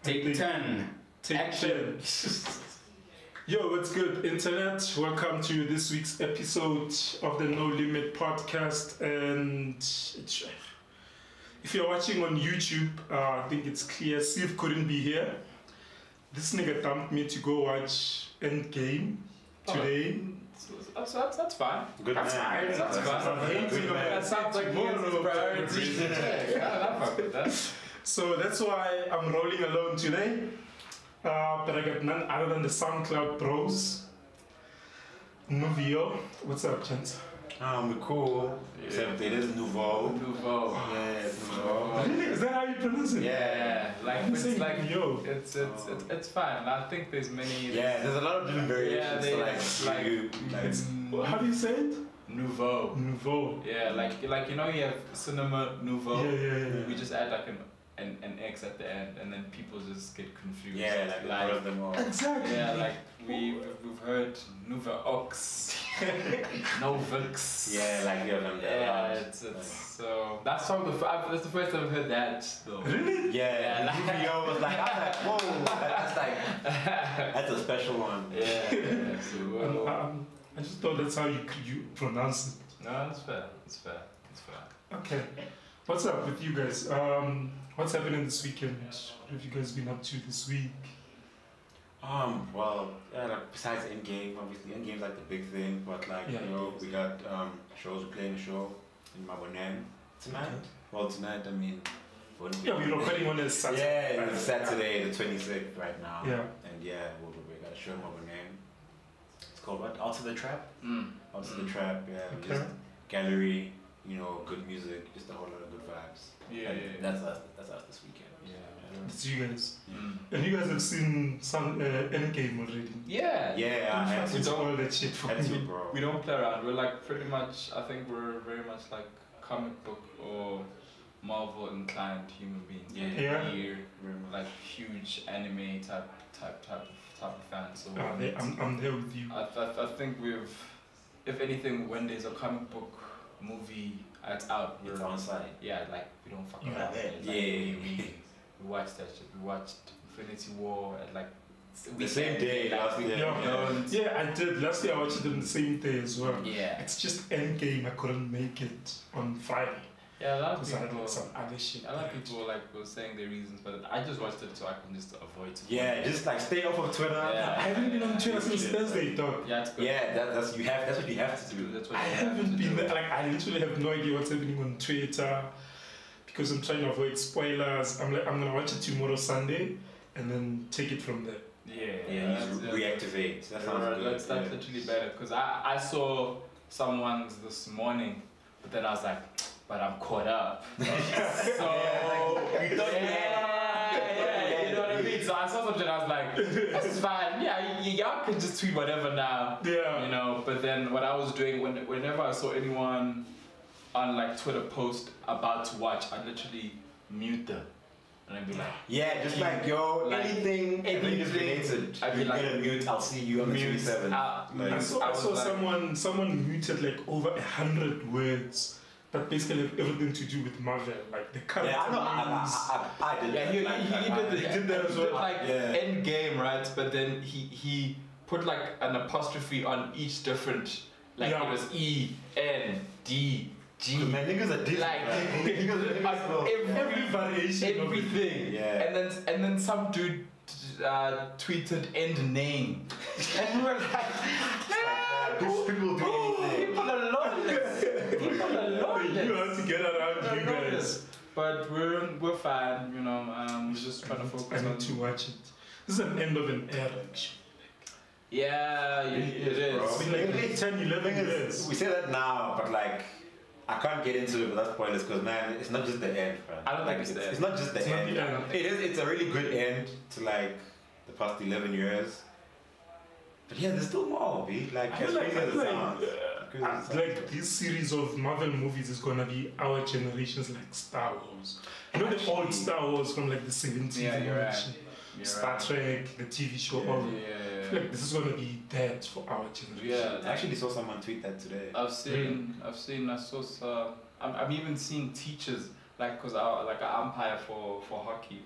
Take 10. Take Action. 10. Yo, what's good, Internet? Welcome to this week's episode of the No Limit podcast. And if you're watching on YouTube, I think it's clear Steve couldn't be here. This nigga dumped me to go watch Endgame today. That's fine. Good that's man. Fine. That's fine. That sounds like more of a priority. So that's why I'm rolling alone today. But I got none other than the SoundCloud Bros. Nouveaux. What's up, gents? We're cool. Yeah. Except it is Nouveaux. Nouveau. Yeah, it's Nouveau. Really? Is that how you pronounce it? Yeah, like I'm it's saying like yo. it's fine. I think there's many. Yeah, there's a lot of different variations. Yeah, It's How do you say it? Nouveau. Nouveau. Yeah, like you know you have cinema nouveau. Yeah. We just add like an X at the end, and then people just get confused. yeah, like a lot of them all. Exactly. Yeah, like we've heard Nouveau, Novix. Yeah, like you have them there. Yeah, it's so that's that's the first time I've heard that though. Really? Yeah, like- Nouveau was like, I was like, whoa, that's a special one. Yeah. So, I just thought that's how you pronounce it. no, it's fair. It's fair. Okay. What's up with you guys? What's happening this weekend? What have you guys been up to this week? Well, yeah, like besides Endgame, obviously Endgame's like the big thing, but like Yeah. you know, we got shows. We're playing a show in Mabonem tonight. Okay. Well, tonight, I mean, Yeah, we're recording on a Saturday. yeah, it's Saturday, the 26th right now. Yeah. And yeah, we got a show in Mabonem. It's called what? Out to the Trap. Mm. Out to the Trap. Yeah, Okay. just gallery. You know, good music, just a whole lot of good vibes. Yeah, And yeah. That's us. That's us this weekend. It's you guys. Mm. And you guys have seen some Endgame already. Yeah. Yeah, I had It's to. all that shit for Had to, me. bro. We don't play around. We're like pretty much. I think we're very much like comic book or Marvel inclined human beings. Yeah. Yeah. We're like huge anime type of fans. So I'm there with you. I think if anything, when there's a comic book movie that's out, It's we're on site. Yeah, like we don't fuck You around. are there. Like, Yeah. we watched that shit. We watched Infinity War at like The same day last year. Yeah, I did. Last year I watched it on the same day as well. Yeah. It's just Endgame. I couldn't make it on Friday Yeah, a lot of because I had people. like some other shit. A lot of people like were saying their reasons, but I just watched it so I can just avoid it. Yeah, just like stay off of Twitter. Yeah. I haven't been on Twitter since Shit. Thursday, dog. Yeah, it's good. Yeah, that's what you have to do. That's what I you have haven't to been do. there. Like I literally have no idea what's happening on Twitter because I'm trying to avoid spoilers. I'm gonna watch it tomorrow Sunday and then take it from there. Yeah, you reactivate. That sounds good. That's literally better because I saw someone's this morning, but then I was like, but I'm caught up. So you thought yeah, you know what I mean. So I saw something, I was like, this is fine. Yeah, y'all can just tweet whatever now. Yeah. You know. But then what I was doing whenever I saw anyone on like Twitter post about to watch, I literally mute them. And I'd be like, yeah, just like yo, like, anything related. I'd be You're like, gonna mute. I'll see you on the 27th. I I saw was like- someone muted like over 100 words that basically have everything to do with Marvel, like the character Yeah, I know. names. I did. Yeah, he did that as well. Like Yeah. end game, right? But then he put like an apostrophe on each different, like Yeah. it was E, N, D, G. Man, niggas are different. Like niggas on Every variation of it. everything. Yeah. And then some dude tweeted end name, and we were like, people do anything. people are lawless. People are lawless. You have to get around you guys. But we're fine, you know. We're just trying to I focus need on. to watch it. This is an end of an era, actually. Yeah, it is. bro. It's been like 10, 11 years. We say that now, but like, I can't get into it without spoilers because man, it's not just the end, man. I don't think it's the end. It's not just the It's not end. the end. It is. It's a really good end to like the past 11 years. But yeah, there's still more, B. Like, I as feel like, crazy as it sounds. like this series of Marvel movies is gonna be our generation's like Star Wars. You know the old Actually- Star Wars from like the 70s Yeah, and you're all right. that shit. You're Star right. Trek, the TV show, Yeah. all that. Yeah. I feel like this is gonna be that for our generation. Yeah. I actually saw someone tweet that today. I saw some. I'm even seeing teachers like, cause I like an umpire for hockey,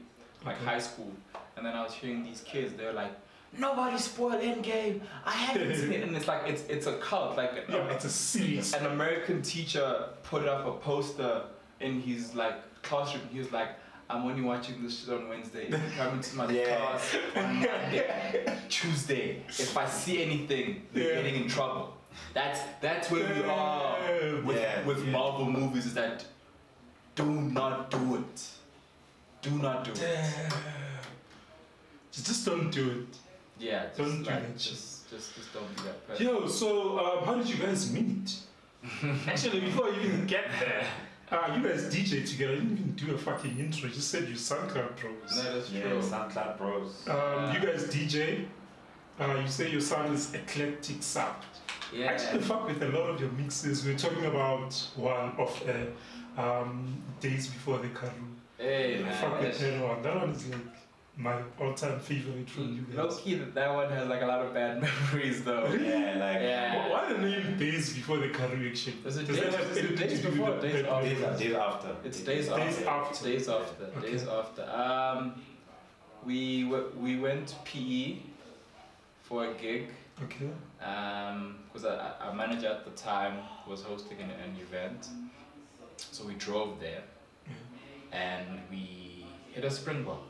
like Okay. high school, And then I was hearing these kids, they were like, nobody spoiled Endgame. I haven't seen it. And it's like, it's a cult. Like, it's a series. An American teacher put up a poster in his like classroom. He was like, I'm only watching this shit on Wednesday. If you come into my class on Monday, Tuesday, if I see anything, you're getting in trouble. That's where we are with Marvel movies, is that do not do it. Do not do it. Just don't do it. Yeah, don't do it. Just don't be that person. Yo, so how did you guys meet? Actually, before you even get there, you guys DJ together. You didn't even do a fucking intro. You just said you SoundCloud Bros. No, that's true. SoundCloud Bros. You guys DJ. You say your sound is eclectic sound. Yeah. Actually, fuck with a lot of your mixes. We're talking about one of Days Before the Karu. Hey, man. Fuck with that one. That one is like my all-time favorite from you guys. Low key, that one has like a lot of bad memories though. Yeah, like. Yeah. Why the name Days Before the Karu actually? Does it Days before? Days after? Days after. It's days after. Days after. Okay. Days after. We went to PE for a gig. Okay. Because our manager at the time was hosting an event, so we drove there, and we hit a Springbok.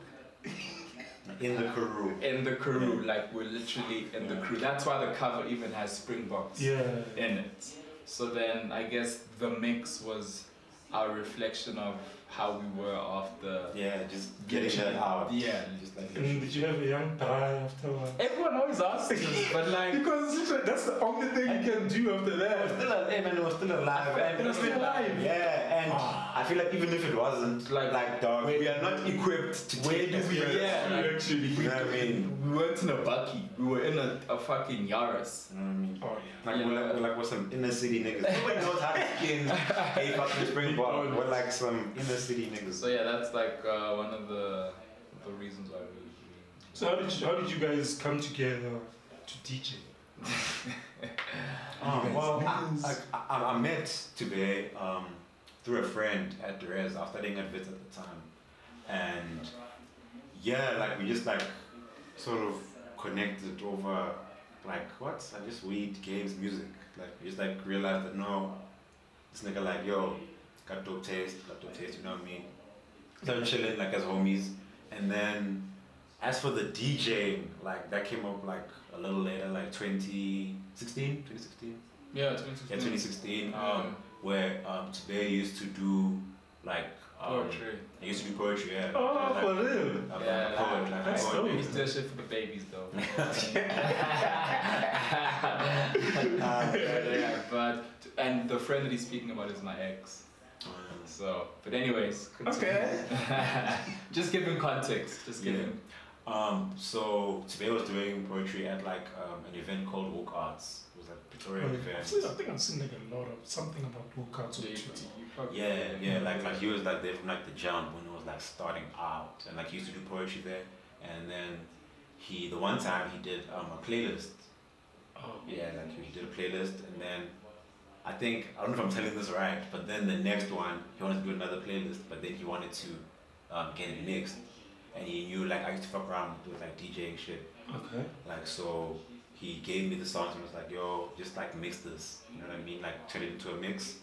In the Karoo. Like we're literally in the crew. That's why the cover even has Springboks in it. So then I guess the mix was our reflection of how we were after. Yeah, just getting that out. Yeah, just like. Did you have a young Bra afterwards? Everyone always asks us, but like. Because that's the only thing you can do after that. It was still alive. It was still alive. Yeah, and I feel like even if it wasn't, like dog, we are not equipped to where do we? Yeah, like, actually. You know what I mean? We weren't in a Bucky. We were in a fucking Yaris. You know what I mean? Oh yeah. Like we're some inner city niggas. Nobody knows how to skin a fucking Springbok. We're like some inner city niggas. So yeah, that's like one of the reasons why we. So how did you guys come together to DJ? Well, I met Tube through a friend at Durez. I was studying at Wits at the time, and yeah, like we just like sort of connected over like what? I just weed, games, music. Like we just like realized that no, this nigga like yo, got dope taste, you know what I mean? So chilling like as homies, and then as for the DJing, like that came up like a little later, like 2016. Yeah, 2016. Yeah, 2016. Where Tube used to do like poetry. I used to do poetry, yeah. Oh, like, for real? Yeah, poet, like that's dope. We used to do shit for the babies though. But and the friend that he's speaking about is my ex. So, but anyways, continue. Okay. Just giving context. Just giving. So Tube was doing poetry at like an event called Woke Arts. It was like Pretoria event. I think I've seen like a lot of something about workouts on Twitter. Yeah, like he was like there from like the jump when it was like starting out, and like he used to do poetry there, and then the one time he did a playlist. Oh. Yeah, like he did a playlist, and then I don't know if I'm telling this right, but then the next one he wanted to do another playlist, but then he wanted to get it mixed, and he knew like I used to fuck around with like DJing shit. Okay. Like so he gave me the songs and was like, yo, just like mix this, you know what I mean? Like turn it into a mix.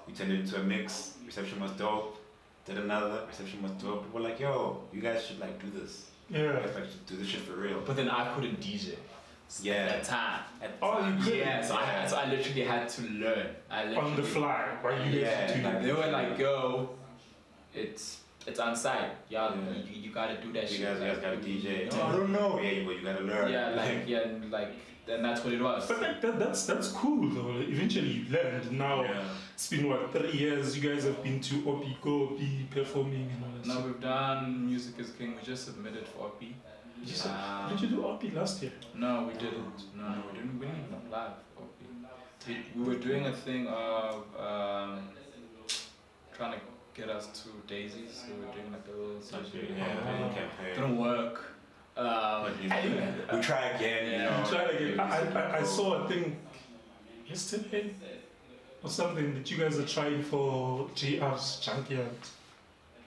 We turned it into a mix. Reception was dope. Did another. Reception was dope. We're like, yo, you guys should like do this. Yeah. You guys like should do this shit for real. But then I couldn't DJ. Yeah. At that time. You couldn't? Yeah. So I literally had to learn. On the fly. Why you guys like, they were like, yo, it's on site. Y'all, you gotta do that shit. You guys gotta DJ. No, I don't know. Yeah, but you gotta learn. Yeah, then that's what it was. But that's cool though. Eventually you learned. Now it's been what, 3 years? You guys have been to OP performing and all that. No, we've done Music is King. We just submitted for OP. Did you do OP last year? No, we didn't. No, we didn't even apply for OP. We were doing a thing of trying to get us to Daisies. So we were doing like a little campaign. Didn't work. We try again, you know. Try again. I saw a thing yesterday or something that you guys are trying for JR's Junkyard.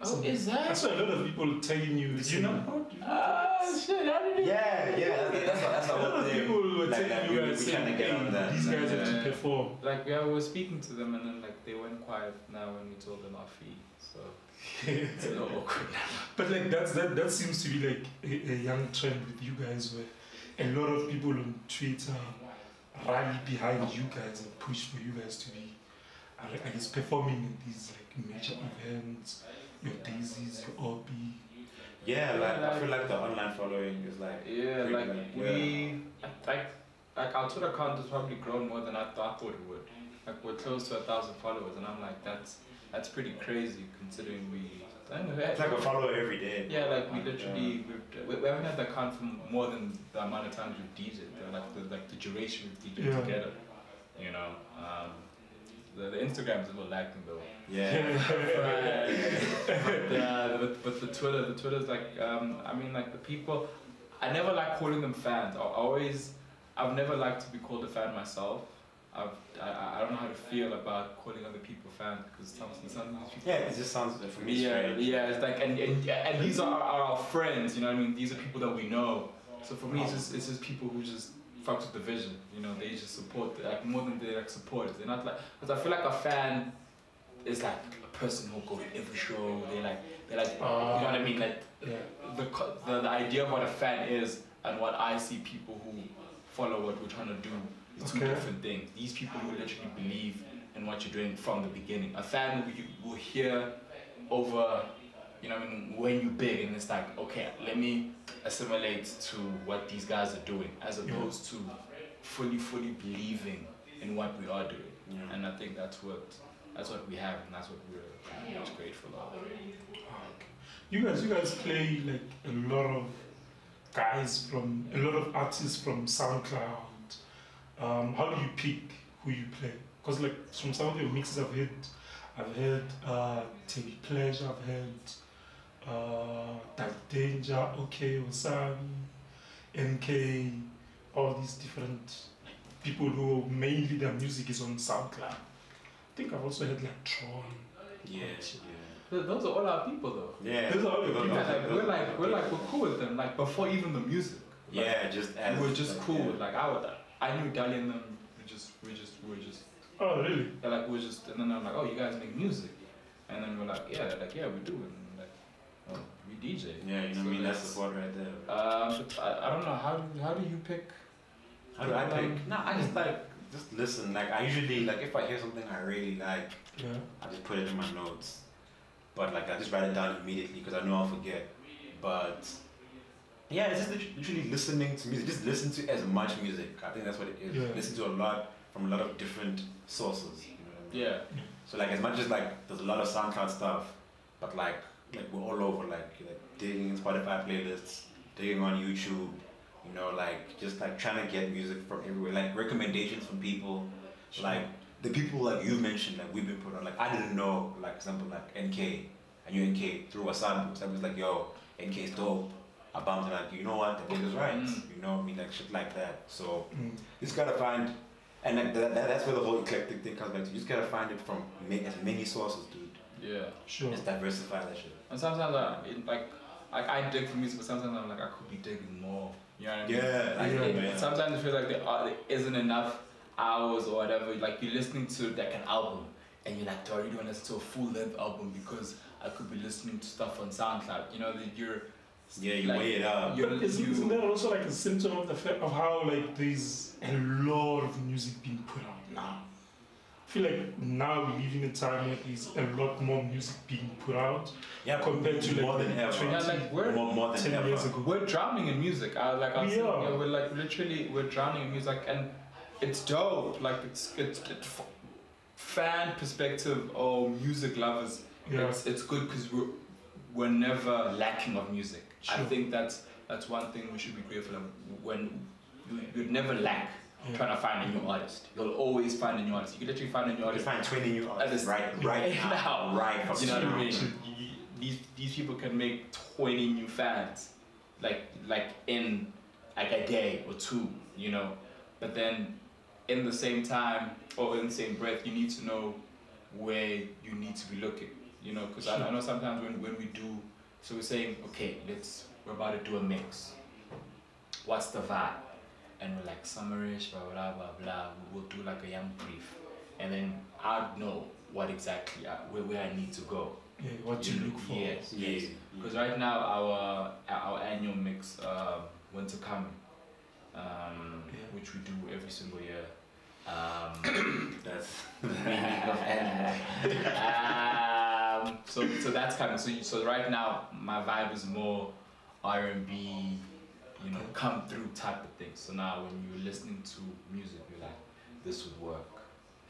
Oh, is that? I saw a lot of people tagging you. Did you know? Shit, how did Yeah, that's A lot of people were like, tagging you and we saying, kinda get on that. these guys have to Yeah. perform. Like, yeah, we were speaking to them and then, like, they went quiet now when we told them our fee. So, it's a little awkward now. But like that seems to be like a young trend with you guys, where a lot of people on Twitter rally behind you guys and push for you guys to be, I guess, performing at these like major events, your Daisies, your OB. Yeah, like I feel like the online following is like Yeah, pretty like, good, like our Twitter account has probably grown more than I thought it would. Like, we're close to 1,000 followers, and I'm like, that's pretty crazy considering It's like a follower every day. Yeah, like we literally we haven't had the account for more than the amount of times we've DJed. Like the duration we've DJed together. You know, the Instagram's a little lacking though. Yeah. But the Twitter's like I mean, like the people. I never like calling them fans. I've never liked to be called a fan myself. I don't know how to feel about calling other people fans because sometimes Yeah, it just sounds for me strange. yeah, it's like and these are our friends, you know what I mean? These are people that we know. So for me, it's just people who just fuck with the vision, you know. They just support, like more than they like supporters. They're not like, because I feel like a fan is like a person who'll go to every show. They like you know what I mean? Like the idea of what a fan is and what I see people who follow what we're trying to do. Two different things. These people who literally believe in what you're doing from the beginning. A fan will hear over, you know what I mean, when you're big and it's like, okay, let me assimilate to what these guys are doing as opposed to fully believing in what we are doing. Yeah. And I think that's what we have and that's what we're pretty much grateful of. You guys play like a lot of artists from SoundCloud. How do you pick who you play? Because like from some of your mixes I've heard Teddy Pleasure, I've heard That Danger, OK Wasabi, NK, all these different people who mainly their music is on SoundCloud. I think I've also heard like Tron. Yeah. Those are all our people though. Yeah. Those are all your people. We're cool with them. Like before even the music. Like, yeah, just as we're just cool. Like I knew Dali and them. We're just. Oh really? They're like we're just, and then I'm like, oh, you guys make music, and then we're like, yeah, we do, and like, oh, we DJ. Yeah, you know what I mean. That's the support right there. I don't know how do you pick? How do I pick? No, I just listen. Like I usually like if I hear something I really like, I just put it in my notes. But like I just write it down immediately because I know I'll forget. But yeah, it's just literally listening to music. Just listen to as much music. I think that's what it is. Yeah. Listen to a lot from a lot of different sources. You know what I mean? Yeah. So like as much as like there's a lot of SoundCloud stuff, but like we're all over like digging in Spotify playlists, digging on YouTube, you know, like just like trying to get music from everywhere, like recommendations from people, like the people like you mentioned, like we've been put on. Like I didn't know, like example like NK. I knew NK through Wasabi. Wasabi was like, yo, NK is dope. I bumped it like, you know what, the nigga's right. You know what I mean, like shit like that. So you just gotta find, and like that's where the whole eclectic thing comes back to. You just gotta find it from as many sources, dude. Yeah. Sure. Just diversify that shit. And sometimes I dig for music, but sometimes I'm like I could be digging more. You know what I mean? Yeah. Sometimes it feels like there isn't enough hours or whatever. Like you're listening to like an album, and you're like, do I really want to listen to a full length album because I could be listening to stuff on SoundCloud? You know that you're. Yeah, you weigh it up. But isn't that also like a symptom of the fact of how like there's a lot of music being put out now? I feel like now we live in a time where there's a lot more music being put out compared to like more than ever. 20, like we're more than 10 ever. years ago. We're drowning in music. We're like literally we're drowning in music, and it's dope. Like it's fan perspective or music lovers. Yeah. It's good because we're never lacking of music. Sure. I think that's one thing we should be grateful of. When you'd never lack trying to find a new artist. You'll always find a new artist. You can literally find a new artist. You can find 20 new artists right now. Right from you know what I mean? These people can make 20 new fans, like in like a day or two, you know. But then, in the same time or in the same breath, you need to know where you need to be looking. You know, because I know sometimes when we do, so we're saying, okay, we're about to do a mix. What's the vibe? And we're like summerish, blah blah blah blah. We'll do like a young brief, and then I'd know what exactly where I need to go. Yeah, what you look for. Yes. Because right now our annual mix, Winter Coming, which we do every single year. That's so that's coming. So right now my vibe is more R&B, you know, come through type of thing. So now when you're listening to music, you're like, this would work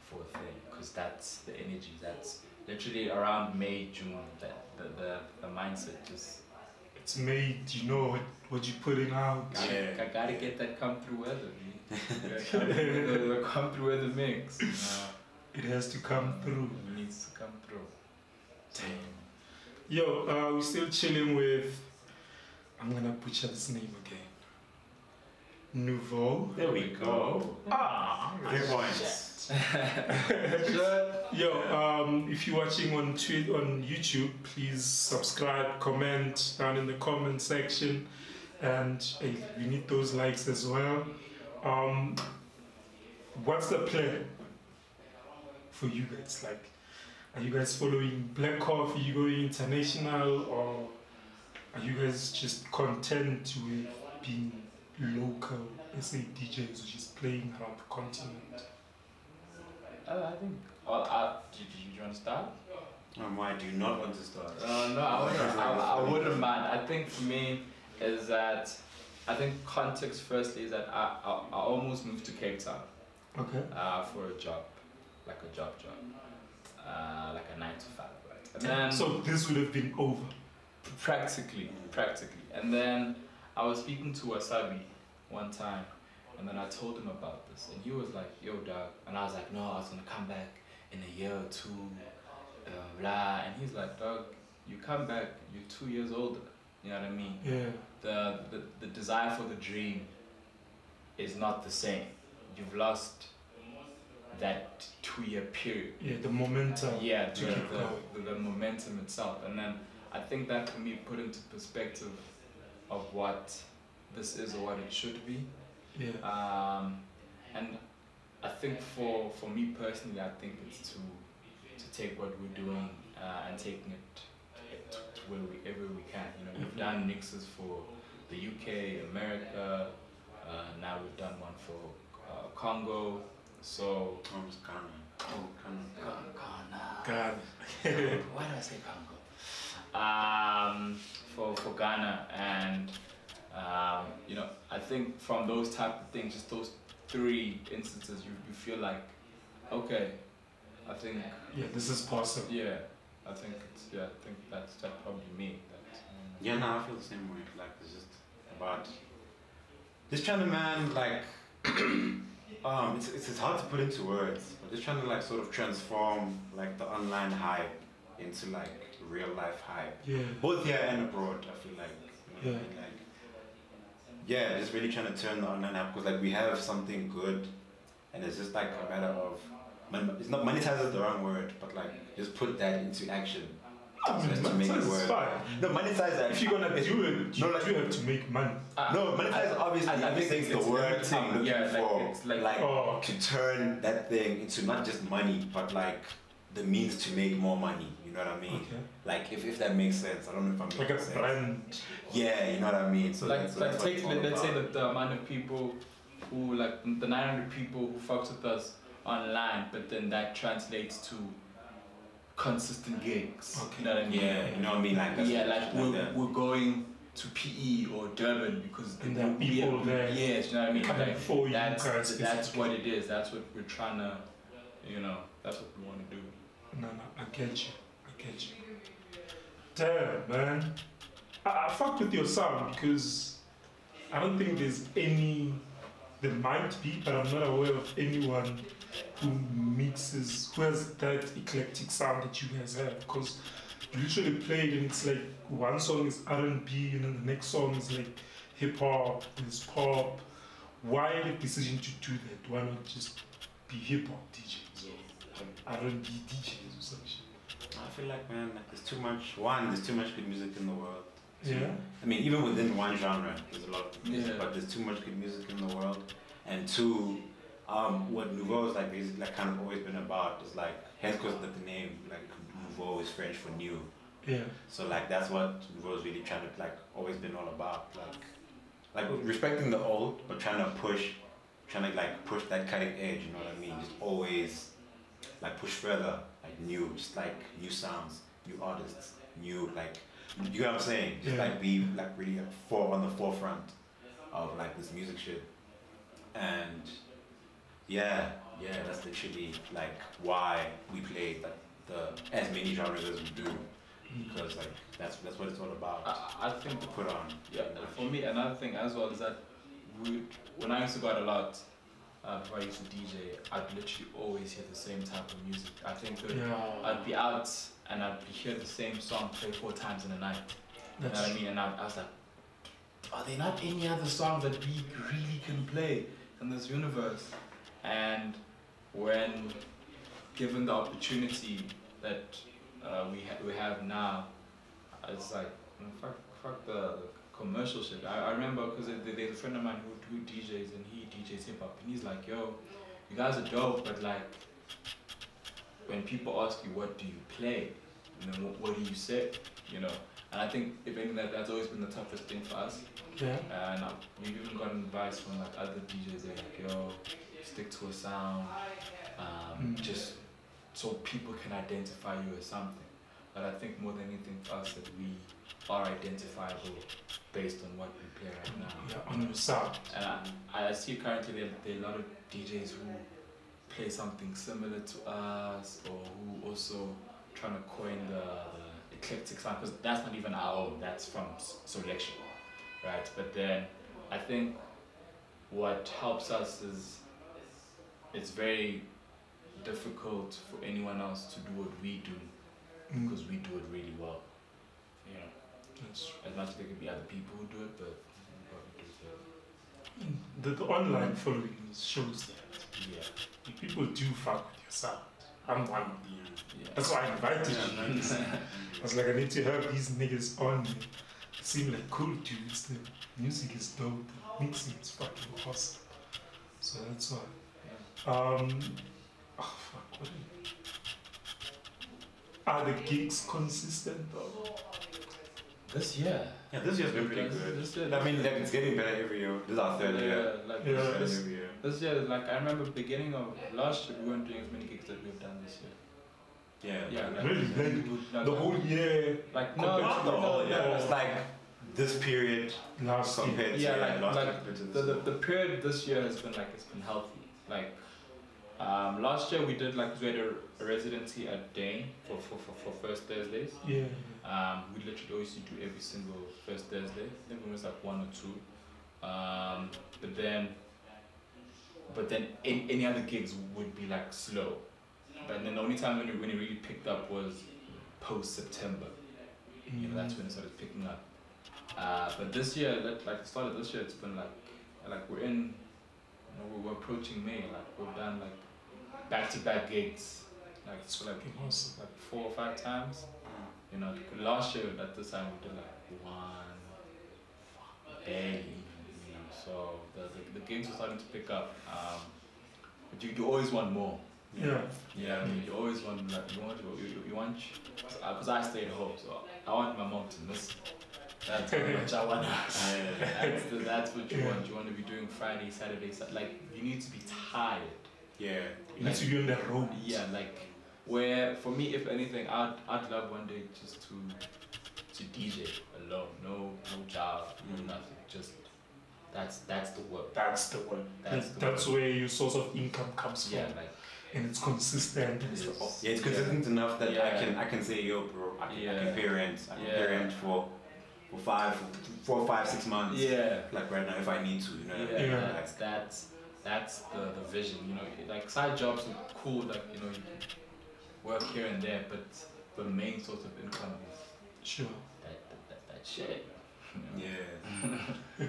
for a thing, because that's the energy. That's literally around May, June. That the mindset just. It's made. You know what you're putting out. I gotta get that come through weather. The come through weather mix. It has to come through. It needs to come through. Damn. Yo, we're still chilling with. I'm gonna butcher this name again. Nouveaux. There we go. Great points. Yo, if you're watching on YouTube, please subscribe, comment down in the comment section, and hey, we need those likes as well. What's the plan for you guys? Like, are you guys following Black Coffee? Are you going international, or are you guys just content with being local SA DJs, which is playing around the continent? I think. Do you want to start? Why do you not want to start? No, I wouldn't mind. I think for me is that I think context firstly is that I almost moved to Cape Town. Okay. For a job, like a job, like a 9 to 5, right? And then so this would have been over. Practically. And then I was speaking to Wasabi one time, and then I told him about this, and he was like, "Yo, dog," and I was like, "No, I was gonna come back in a year or two, blah." And he's like, "Dog, you come back, you're 2 years older. You know what I mean? Yeah. The desire for the dream is not the same. You've lost that 2-year period. Yeah, the momentum. Yeah, the momentum itself. And then I think that can be put into perspective of what this is or what it should be. Yeah. And I think for me personally, I think it's to take what we're doing and taking it to wherever we can. You know, we've done mixes for the UK, America. Now we've done one for Congo. So. Ghana. Why do I say Congo? For Ghana, and you know, I think from those type of things, just those 3 instances, you feel like, okay, I think. Yeah, this is possible. Yeah, I think that's probably me. Yeah, no, I feel the same way. Like, it's just about just trying to, man, like, it's hard to put into words, but just trying to like sort of transform like the online hype into like real life hype. Yeah. Both here and abroad, I feel like. You know, Yeah. like, yeah, just really trying to turn the online hype, because like we have something good, and it's just like a matter of, it's not monetize is the wrong word, but like just put that into action. Just to make it work. Fine. No, monetize. If you're gonna do it, you do have to make money. No, monetize obviously. I think it's the word thing looking for, it's like to turn that thing into not just money, but like the means to make more money. You know what I mean? Okay. Like if that makes sense. I don't know if I'm making like a sense. brand. Yeah, you know what I mean. So like that's take let's say that the amount of people who like the 900 people who fucks with us online, but then that translates to consistent gigs. Okay. You know what I mean? Yeah, you know what I mean. Like that's like we're going to PE or Durban because And there are people there. Yes, you know what I mean. Coming for you that's guys. what it is. That's what we're trying to, you know. That's what we want to do. No, I get you. Damn, man. I fucked with your sound because I don't think there's any. There might be, but I'm not aware of anyone who has that eclectic sound that you guys have. Because you literally play it and it's like one song is R&B and then the next song is like hip hop, there's pop. Why the decision to do that? Why not just be hip hop DJs or R&B DJs or some shit? I feel like, man, like there's too much. One, there's too much good music in the world. Two, Yeah. I mean, even within one genre, there's a lot of music, Yeah. but there's too much good music in the world. And two, what Nouveau is like basically like kind of always been about is like, hence because the name like Nouveau is French for new. Yeah. So like that's what Nouveau is really trying to like always been all about, like respecting the old, but trying to push that cutting edge. You know what I mean? Just always like push further, like new, just like new sounds, new artists, new like. You know what I'm saying? Just Yeah. like be like really on the forefront of like this music shit. And yeah, that's literally like why we play like as many genres as we do. Because like that's what it's all about. I think To put on. Yeah, for me, another thing as well is that when I used to go out a lot, before I used to DJ, I'd literally always hear the same type of music. I think I'd be out and I'd hear the same song played 4 times in a night. You know what I mean? And I was like, are there not any other songs that we really can play in this universe? And when given the opportunity that we have now, it's like, fuck the commercial shit. I remember because there's a friend of mine who DJs and he DJs hip hop, and he's like, yo, you guys are dope, but like when people ask you what do you play, you know, what do you say, you know? And I think if anything that's always been the toughest thing for us. Yeah. And we've even gotten advice from like other DJs. They're like, yo, stick to a sound, just so people can identify you as something. But I think more than anything for us that we are identifiable based on what we play right now. Yeah, on your sound. And I see currently there are a lot of DJs who play something similar to us, or who also trying to coin the eclectic sound, because that's not even our own, that's from selection, right? But then I think what helps us is it's very difficult for anyone else to do what we do, because we do it really well. You know, as much as there could be other people who do it, but we do it. The online following shows that Yeah. people do fuck with your sound. I'm one of them. Yeah. That's why I invited you. I was like, I need to have these niggas on me. They seem like cool dudes. The music is dope. The mixing is fucking awesome. So that's why. Oh fuck, what are the gigs consistent though? This year. Yeah, this year's been pretty good. This year, I mean, like it's getting better every year. This is our third year. Like Yeah. Better this, every year. this year, like I remember beginning of last year, we weren't doing as many gigs that we've done this year. Yeah. Yeah, like, Really? like, The whole year like Not the whole year. no. It's like this period last year. compared to Yeah, last like year compared to this year. the period this year has been like it's been healthy. Like last year we did like we had a residency at Dane for first Thursdays. Yeah. We literally always used to do every single first Thursday. I think it was like 1 or 2. But then any other gigs would be like slow. But then the only time when it really picked up was post September. You know, that's when it started picking up. But this year, like the start of this year, it's been like we're in, you know, we're approaching May. Like we've done like back-to-back gigs, like it's like 4 or 5 times. You know, last year at this time we did like 1 barely. You know, so the gigs are starting to pick up. But you always want more. Yeah. Yeah, I mean, you always want like you want because I stay at home, so I want my mom to miss. That's how much I want. That's what you want. You want to be doing Friday, Saturday, like you need to be tired. Yeah. You need to be on the road. Yeah, like where for me, if anything, I'd love one day just to DJ alone, no job, no nothing, just that's the work. That's the one. That's That's where your source of income comes from. Yeah, like. And it's consistent. And Yeah, it's consistent enough that I can say, yo, bro, I can pay rent. I can pay rent for 4, 5, 6 months. Yeah. Like right now, if I need to, you know. What I mean? That's the vision. You know, like side jobs are cool. Like you know, you can work here and there, but the main source of income is sure that shit. You know? Yeah.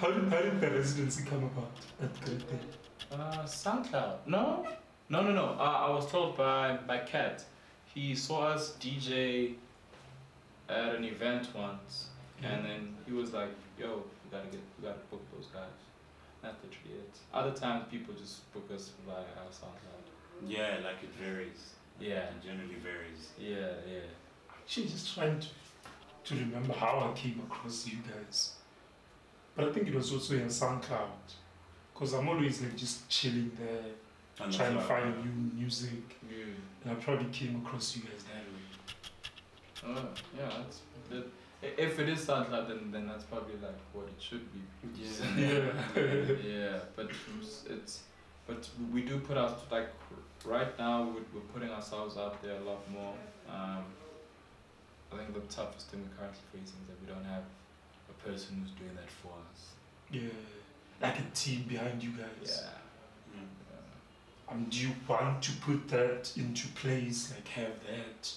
How did the residency come about at Great Day? SoundCloud. No? No. I was told by Kat. He saw us DJ at an event once, and then he was like, "Yo, we gotta book those guys." That's literally it. Other times people just book us via our SoundCloud. Yeah, like it varies. Yeah. It generally varies. Yeah. Actually, just trying to remember how I came across you guys. But I think it was also in SoundCloud. Because I'm always like just chilling there, trying to find new music. Yeah. And I probably came across you guys that way. Yeah, if it is SoundCloud, then that's probably like what it should be. Yeah, but we do put out, like, right now we're putting ourselves out there a lot more. I think the toughest thing we're currently facing is that we don't have a person who's doing that for us. Yeah, like a team behind you guys. Yeah. Do you want to put that into place, like have that,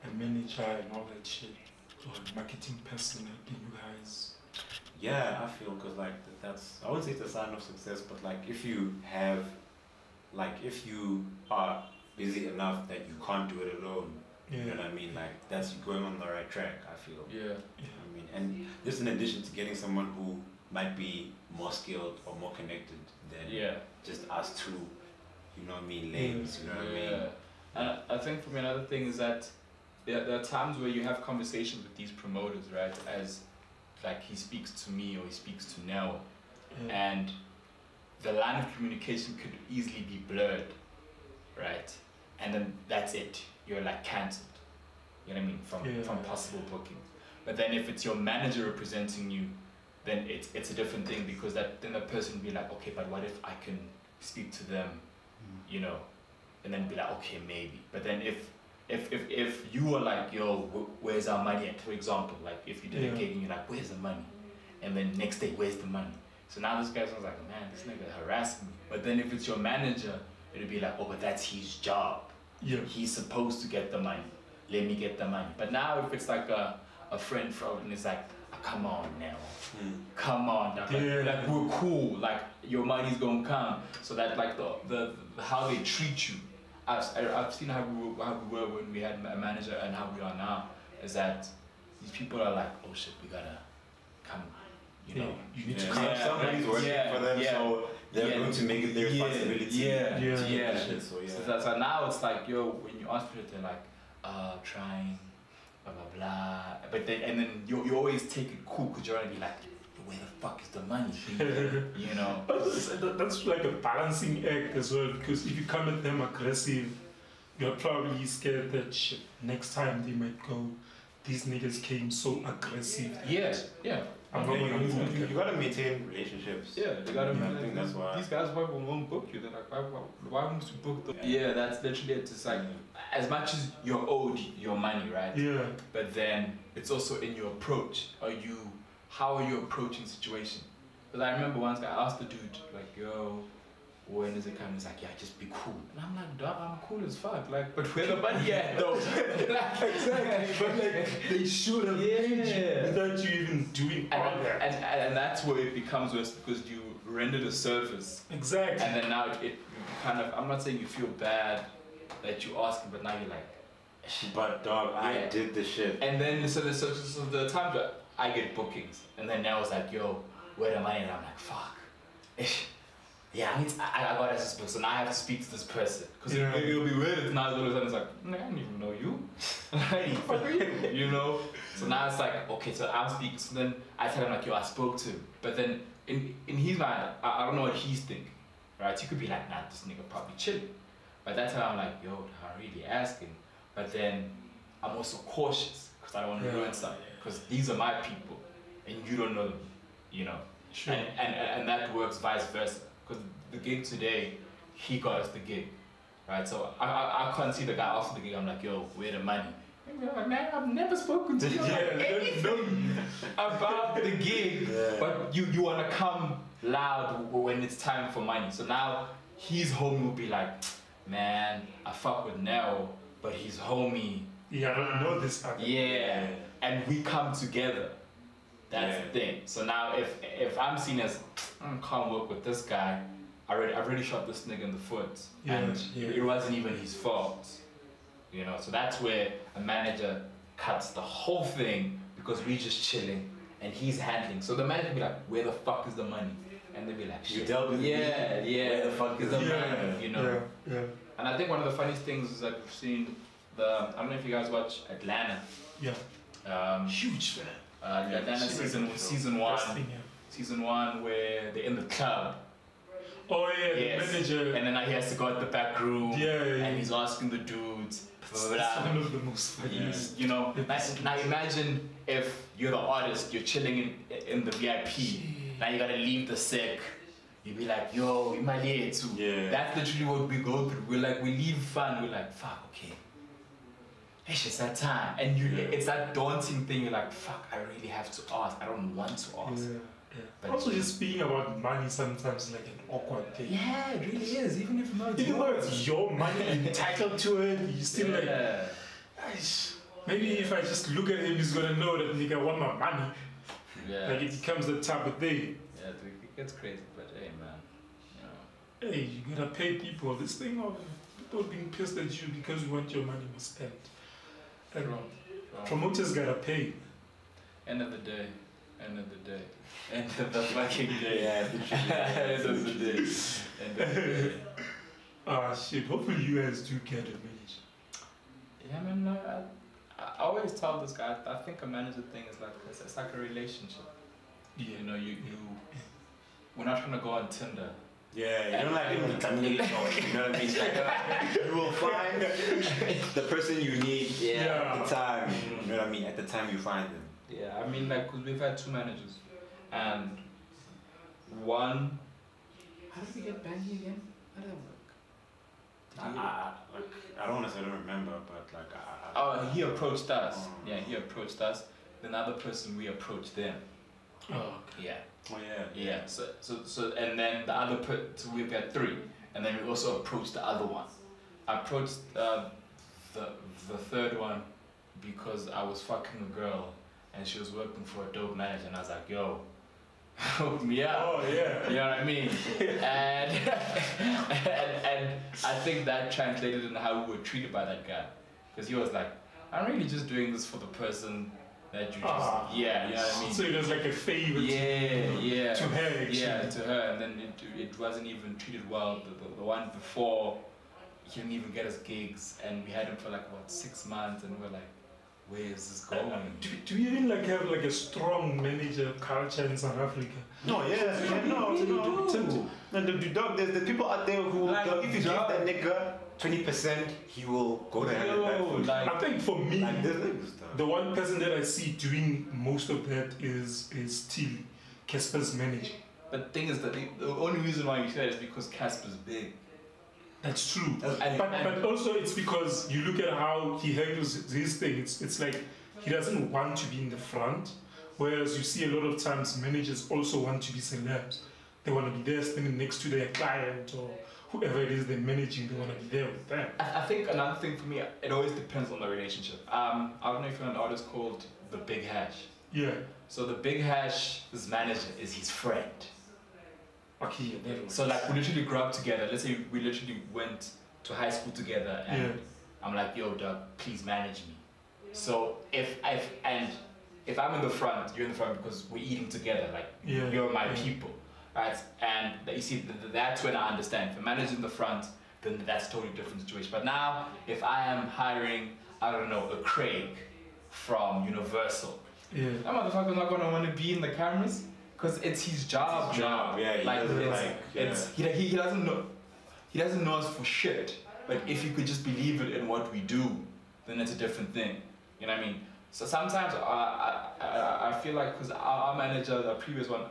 a manager and all that shit, or a marketing person helping you guys? Yeah, I feel because like that's, I wouldn't say it's a sign of success, but like if you have, like if you are busy enough that you can't do it alone, you know what I mean? Like that's you going on the right track, I feel. Yeah. You know what I mean? And just in addition to getting someone who might be more skilled or more connected than just us two, you know what I mean, lames, you know what I mean? And I think for me another thing is that there are times where you have conversations with these promoters, right? As like he speaks to me or he speaks to Nell, and the line of communication could easily be blurred, right? And then that's it. You're like cancelled. You know what I mean? From possible booking. But then if it's your manager representing you, then it's a different thing, because then the person will be like, okay, but what if I can speak to them, you know, and then be like, okay, maybe. But then if you were like, yo, where's our money at, for example, like if you did a gig and you're like, where's the money? And then next day, where's the money? So now this guy's like, man, this nigga harassing me. But then if it's your manager, it'll be like, oh, but that's his job. Yeah. He's supposed to get the money. Let me get the money. But now if it's like a friend and it's like, oh, come on now. Come on. Like we're cool. Like your money's gonna come. So that like the how they treat you. I've seen how we were when we had a manager and how we are now. Is that these people are like, oh shit, we gotta come. You know, you need to come. Somebody's working for them, so they're going to make it their responsibility. So now it's like, yo, when you ask people, they're like, trying, blah blah blah. But then you always take it cool because you're gonna be like, where the fuck is the money? You know. But that's like a balancing act as well, because if you come at them aggressive, you're probably scared that shit, next time they might go, these niggas came so aggressive. Yeah. You gotta maintain relationships. Yeah, you gotta. I think that's why these guys won't book you. They're like, why won't you book them? Yeah, that's literally it. It's like, as much as you're owed your money, right? Yeah. But then it's also in your approach. How are you approaching situation? Because I remember once I asked the dude, like, yo, when is it coming? He's like, yeah, just be cool. And I'm like, dog, I'm cool as fuck. Like, but where the money at though? Exactly. But like, they should have paid you without you even doing all that. And that's where it becomes worse, because you rendered a service. Exactly. And then now it kind of, I'm not saying you feel bad that you asking, but now you're like, but dog, I did the shit. And then so the times where I get bookings, and then now it's like, yo, where the money? And I'm like, fuck. Yeah, I got this person, so now I have to speak to this person. Because it'll be weird if now all of a sudden it's like, I don't even know you. Like, who the fuck are you? You know? So now it's like, okay, so I'm speaking, so then I tell him like, yo, I spoke to him. But then in his mind, I don't know what he's thinking, right? You could be like, nah, this nigga probably chilling. But that time I'm like, yo, I'm really asking. But then I'm also cautious, because I don't want to ruin something. Because these are my people, and you don't know them, you know? Sure. And that works vice versa. Because the gig today, he got us the gig, right? So I can't see the guy after the gig. I'm like, yo, where the money? And you're like, man, I've never spoken to you anything about the gig, but you want to come loud when it's time for money. So now his homie will be like, man, I fuck with Nell, but his homie. Yeah, I don't know this. Yeah, and we come together. That's the thing. So now if I'm seen as, I can't work with this guy, I've already shot this nigga in the foot, Yeah, and yeah. it wasn't even his fault. You know, so that's where a manager cuts the whole thing because we're just chilling and he's handling. So the manager be like, "Where the fuck is the money?" And they be like, You "Shit, dealt with yeah, me. yeah. Where the fuck is the money?" You know. Yeah, yeah. And I think one of the funniest things is that we've seen I don't know if you guys watch Atlanta. Yeah. Huge fan. Atlanta season one. Best thing, yeah. Season 1 where they're in the club. Oh yeah, Yes. the manager. And then now he has to go at the back room. Yeah, yeah. And he's asking the dudes. That's blah, blah, one blah. of the most funniest. You know, episodes. now imagine if you're the artist, you're chilling in the VIP. Now you gotta leave the sec. You be like, yo, in my too. Yeah. That's literally what we go through. We're like, we leave fun. We're like, fuck, okay. It's just that time. And it's that daunting thing. You're like, fuck, I really have to ask. I don't want to ask. Yeah. But Also, just speaking about money sometimes is like an awkward thing. yeah, it really is. Even if not, Even though it's your money, you're entitled to it, you still like, yeah. "Aish, maybe if I just look at him, he's gonna know that nigga want my money." Yeah. Like it becomes the type of thing. Yeah, it gets crazy, but hey, man. You know. Hey, you gotta pay people. This thing of people being pissed at you because you want your money was spent. And True. promoters gotta pay. End of the day. End of the day. End of the fucking day. Yeah, End of the day. End of the day. Ah shit, hopefully you guys do get a manager. Yeah, man. No, I always tell this guy. I think a manager thing is like it's like a relationship. Yeah. You know, we're not trying to go on Tinder. Yeah, you don't like it you know what I mean? It's like, you will find the person you need at the time. You know what I mean? At the time you find them. Yeah, I mean, like, because we've had 2 managers, and one. How did we get Bangy again? How did that work? I don't necessarily remember, but like Oh, he approached us. Yeah, he approached us. Then the other person, we approached them. Oh, okay. Yeah. Oh yeah. Yeah. So, and then the other so we've got 3, and then we also approached the other one. I approached the third one because I was fucking a girl, and she was working for a dope manager, and I was like, yo, hook me up. Oh yeah. You know what I mean? and I think that translated in how we were treated by that guy, because he was like, I'm really just doing this for the person that you just you know what I mean? So it was like a favor yeah to her actually. yeah, to her, and then it wasn't even treated well. The one before, he didn't even get us gigs, and we had him for like what 6 months, and we're like, where is this going? Do you even like have like a strong manager culture in South Africa? No, the dog. There's the people out there who, Like, if you give that nigga 20%, he will go to hell and back. I think for me, Like there's niggas though. the one person that I see doing most of that is Tilly, Casper's manager. But the thing is that the only reason why you say that is because Casper's big. That's true. And- But also it's because you look at how he handles his thing. It's like he doesn't want to be in the front, whereas you see a lot of times managers also want to be celebs. They want to be there standing next to their client or whoever it is they're managing. They want to be there with them. I think another thing for me, it always depends on the relationship. I don't know if you're an artist called The Big Hash. Yeah. So The Big Hash's manager is his friend. Okay. Yeah, that So like we literally grew up together. Let's say we literally went to high school together, and Yeah. I'm like, yo, Doug, please manage me. So if I'm in the front, you're in the front because we're eating together. Like you're my people, right? And you see, that's when I understand. If a manager's in the front, then that's a totally different situation. But now, if I am hiring, I don't know, a Craig from Universal, that motherfucker's not gonna want to be in the cameras. Because it's his job now. Yeah, he doesn't know. He doesn't know us for shit. But if you could just believe it in what we do, then it's a different thing. You know what I mean? So sometimes I feel like because our manager, the previous one,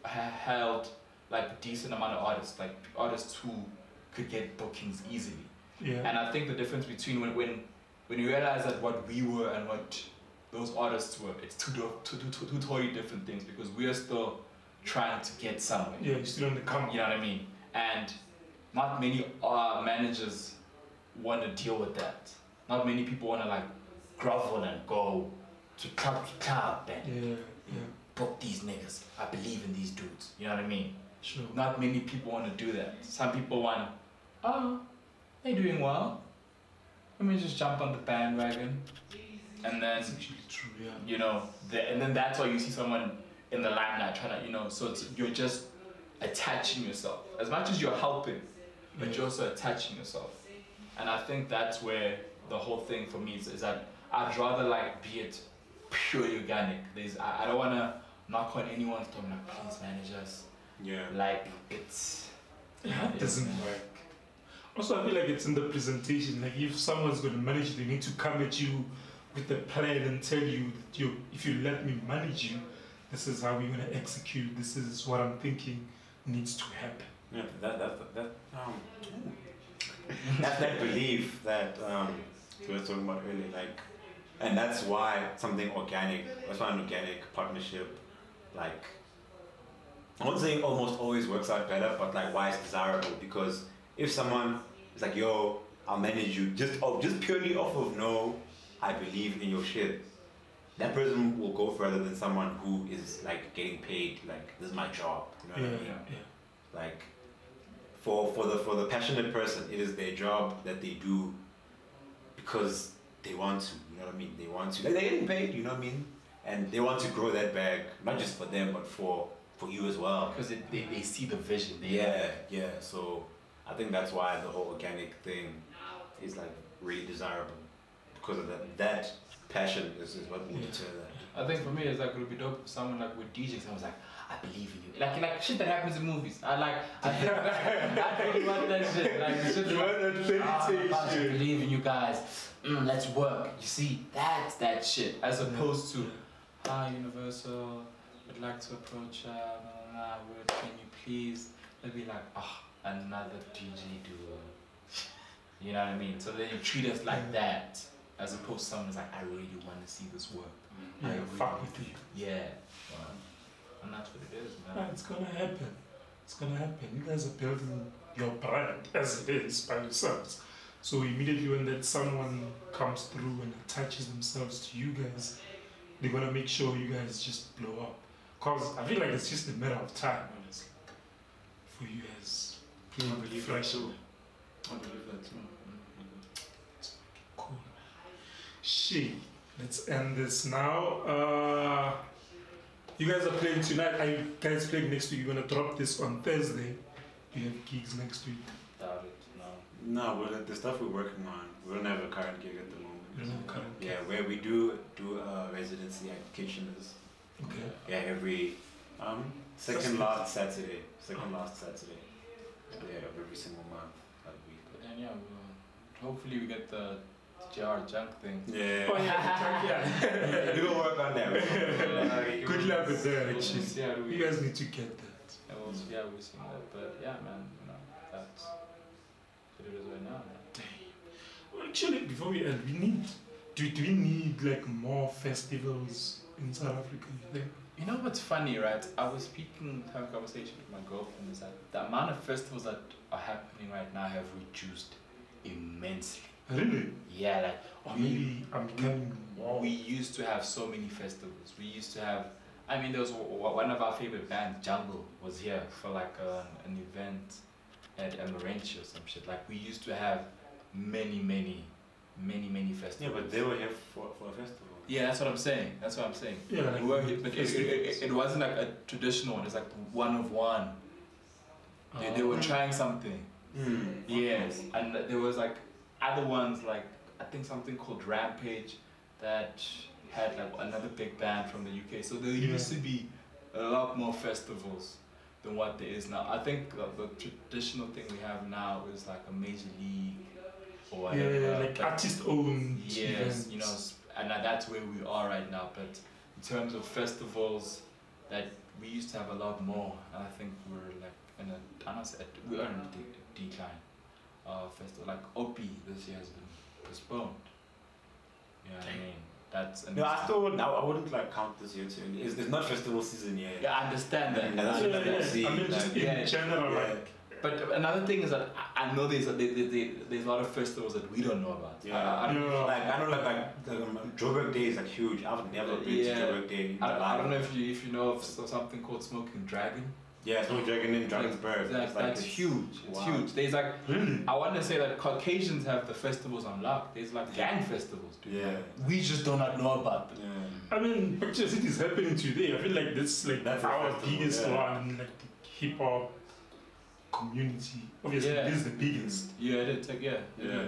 held like a decent amount of artists, like artists who could get bookings easily. Yeah. And I think the difference between when you realize that what we were and what those artists were, it's two totally different things, because we are still trying to get somewhere. Yeah, you're still on the come. You know what I mean? And not many managers want to deal with that. Not many people want to like grovel and go to club and book these niggas. I believe in these dudes. You know what I mean? Sure. Not many people want to do that. Some people want, oh, they're doing well. Let me just jump on the bandwagon. And then, That's actually true, yeah. you know, and then that's why you see someone in the limelight trying to, you know, so you're just attaching yourself. As much as you're helping, but you're also attaching yourself. And I think that's where the whole thing for me is that I'd rather like be it purely organic. I don't want to knock on anyone's door, like, please manage us. Yeah. Like, it's... It doesn't work. Also, I feel like it's in the presentation. Like, if someone's going to manage you, they need to come at you with a plan and tell you that if you let me manage you, this is how we're going to execute. This is what I'm thinking needs to happen. Yeah, that's that belief that we were talking about earlier, like, and that's why something organic, that's why an organic partnership, like, I'm not saying almost always works out better, but like why it's desirable, because if someone is like, yo, I'll manage you, just purely off of no, I believe in your shit, that person will go further than someone who is like getting paid, like, this is my job, you know what I mean? Yeah. Like, for the passionate person, it is their job that they do because they want to, you know what I mean? They want to, like, they're getting paid, you know what I mean? And they want to grow that bag, not just for them, but for you as well. Because they see the vision. Yeah. So I think that's why the whole organic thing is like really desirable, because of that passion is what will deter that. I think for me, it's like it would be dope if someone like with DJing, someone's like, I believe in you. Like shit that happens in movies. I really want that shit. Like the shit I believe in you guys. Let's work. You see, that's that shit. As opposed to, hi Universal, would like to approach can you please? They'd be like, another DJ duo. You know what I mean? So then you treat us like that, as opposed to someone's like, I really want to see this work. Yeah, fuck with you. Yeah. And that's what it is, man. It's gonna happen. It's gonna happen. You guys are building your brand as it is by yourselves. So immediately when that someone comes through and attaches themselves to you guys, they're gonna make sure you guys just blow up. Cause I feel like it's just a matter of time, honestly, for you guys. I believe that too. Cool. Shit. Let's end this now. You guys are playing tonight. Are you guys playing next week? You're gonna drop this on Thursday. Do you have gigs next week? Doubt it, no. No, but the stuff we're working on, we don't have a current gig at the moment. You don't have a current gig? Yeah, where we do residency at Kitcheners. Okay. Yeah, every second last Saturday. Yeah, of every single month that week. But then hopefully we get the JR Junk thing. Yeah. Oh yeah, We'll work on that. Good luck with that, We'll actually. see how You guys need to get that. we'll see that. But yeah, man, that's what it is right now, man. Damn. Well, actually, before we end, do we need like more festivals in South Africa, you think? You know what's funny, right? I was having a conversation with my girlfriend, is that the amount of festivals that are happening right now have reduced immensely. Really? Yeah, like Maybe I'm becoming more. we used to have so many festivals. We used to have, I mean, there was one of our favorite bands, Jungle, was here for like an event at Amarantia or some shit. Like we used to have many festivals. Yeah, but they were here for a festival. Yeah, that's what I'm saying. Yeah, like We were here, but it wasn't like a traditional one. It's like one of one. They were trying something. Yes, and there was like other ones, like I think something called Rampage that had like another big band from the UK. So there used to be a lot more festivals than what there is now. I think the traditional thing we have now is like a major league or whatever. Yeah, like artist-owned events. You know, and that's where we are right now. But in terms of festivals, that we used to have a lot more, and I think we're like in we are in a decline. Festival like Opie this year has been postponed. You know what I mean? That's No, I wouldn't like count this year too. It's not festival season yet. Yeah, I understand that. I mean, just in general, like. But another thing is that I know there's a lot of festivals that we don't know about. I know like Joburg Day is like huge. I've never been to Joburg Day. I don't know if you know of something called Smoking Dragon. Yeah, it's no dragon in Johannesburg. That's huge. It's huge. There's like, Really? I want to say that Caucasians have the festivals on lock. There's like gang festivals, dude. Yeah. We just do not know about them. Yeah. I mean, pictures it is happening today. I feel like that's like That's our a festival, biggest yeah. one, like the hip hop community. Obviously, Yeah. this is the biggest. Yeah, it is. Yeah.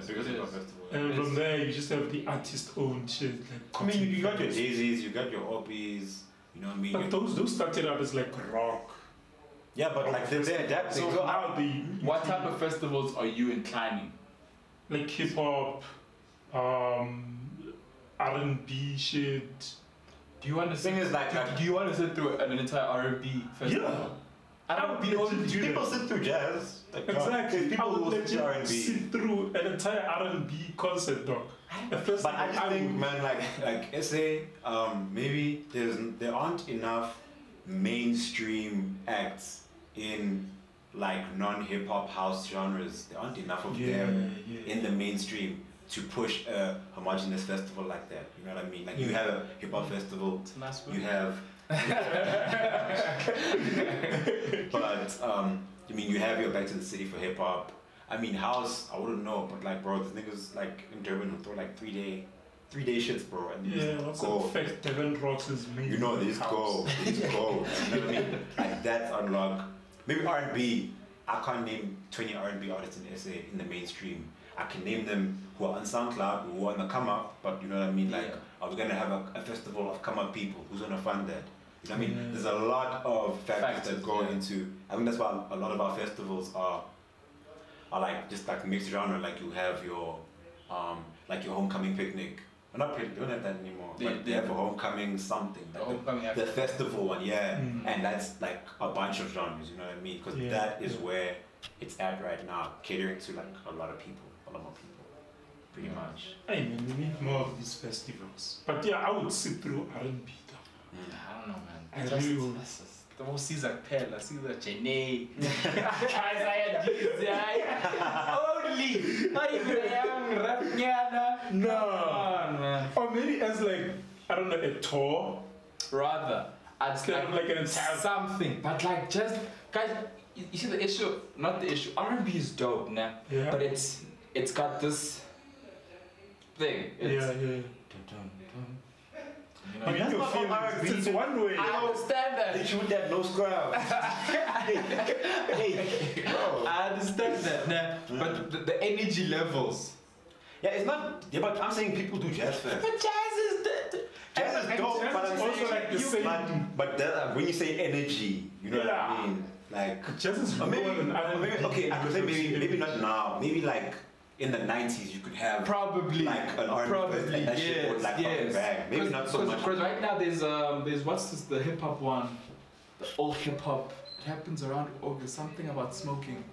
Because of the festival. And from there, you just have the artist-owned shit. Like I mean, you got your Jay-Z's, you got your Oppies, you know what I mean? But those started out as like rock. Yeah, but like they adapt. So now they. What type of festivals are you inclining? Like hip hop, R&B shit. Do you want to thing is like do you want to sit through an entire R&B festival? Yeah. I would be only do people that. sit through jazz. Like, Exactly. people I would who sit through legit R&B. sit through an entire R&B concert, dog. But I just think, man, like SA, maybe there aren't enough mainstream acts in like non-hip hop house genres. There aren't enough of them in the mainstream to push a homogeneous festival like that. You know what I mean? Like you have a hip hop festival, It's a nice you have. But I mean, you have your Back to the City for hip hop. I mean, house, I wouldn't know, but like, bro, the niggas like in Durban who throw like 3 day shits, bro, and they just what's go. the fact Devin Rocks is made. You know, they just go, they just go. You know what I mean? Like that's unlock. Maybe R&B. I can't name 20 R&B artists in SA in the mainstream. I can name them who are on SoundCloud, who are on the come up, but you know what I mean? Like, are we gonna have a festival of come up people? Who's gonna fund that? You know what I mean? There's a lot of factors that go into. I think that's why a lot of our festivals are like just like mixed genre. Like you have your like your homecoming picnic. We're not they don't have that anymore. But they have a homecoming something. Like the festival one, yeah. And that's like a bunch of genres. You know what I mean? Because that is where it's at right now, catering to like a lot of people, a lot more people, pretty much. I mean, we need more of these festivals. But yeah, I would sit through R&B though. I don't know, man. I really would. The whole Caesar Pella, Caesar Chene, Isaiah Dizzy, only, not even a young Rapnyana. No. Man. Or maybe as like, I don't know, a tour. Rather, I'd Instead of like an entire something, but like just, guys, you see the issue, not the issue, R&B is dope, nah? Yeah. But it's got this thing. It's, Yeah. You know, I mean, That's your not all feelings. R&B. It's one way. I understand that. They shoot that no scrub. Hey, bro. I understand that, nah? But the energy levels. Yeah, it's not. Yeah, but I'm saying people do jazz fest. But jazz is Jazz is dope, but I'm also saying like the same. But that, when you say energy, you know what I mean? Like, Jazz is or maybe, more than or maybe okay, I could say maybe not now. Maybe like in the 90s, you could have probably like an R&B fest, and that shit would like fucking bang. Maybe not so much. Because right now there's what's this, the hip hop one, the old hip hop. It happens around August. Something about smoking.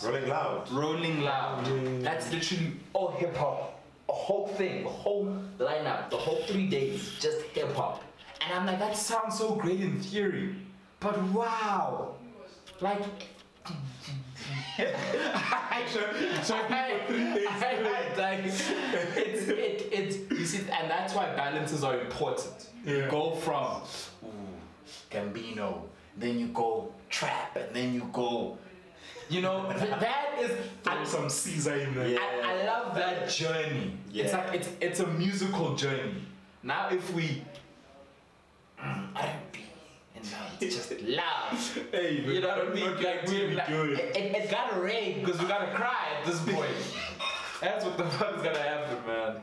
Rolling Loud. Rolling Loud. That's literally all hip hop. A whole thing, a whole lineup, the whole 3 days, just hip hop. And I'm like, that sounds so great in theory, but wow, like. It's you see, and that's why balances are important. You go from Gambino, then you go trap, and then you go. You know, that is some Caesar in there. I love that journey. It's like it's a musical journey. Now if we R&B and now it's just love. Hey, You know what I mean? Like it gotta rain because we gotta cry at this point. That's what the fuck is gonna happen, man.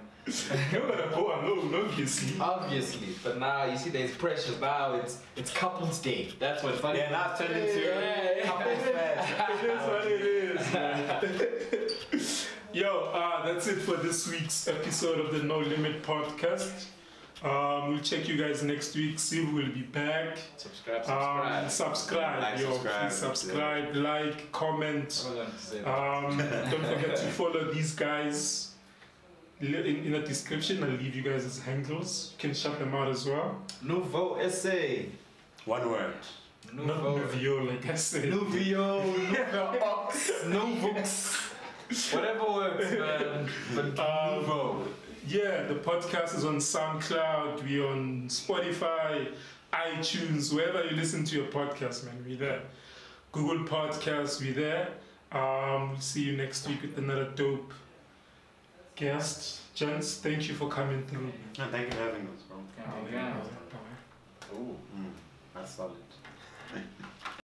You're gonna go alone, obviously. Obviously, but now you see there's pressure. Now it's couples day. That's what funny. Yeah, now it's turned into couples fest. It is what it is, man. Yo, that's it for this week's episode of the No Limit podcast. We'll check you guys next week. See, we'll be back. Subscribe. Please subscribe, like, comment. Don't forget to follow these guys. In the description, I'll leave you guys' handles. You can shout them out as well. Nouveaux SA. One word. Not Nouveaux, like I said. Nouveaux, Nouveaux, whatever works, man. But Nouveaux. Yeah, the podcast is on SoundCloud. We're on Spotify. iTunes, wherever you listen to your podcast, man, we're there. Google Podcasts, we're there. We'll see you next week with another dope guest. Gents, thank you for coming through. No, thank you for having us, bro. Yeah. Ooh, that's solid.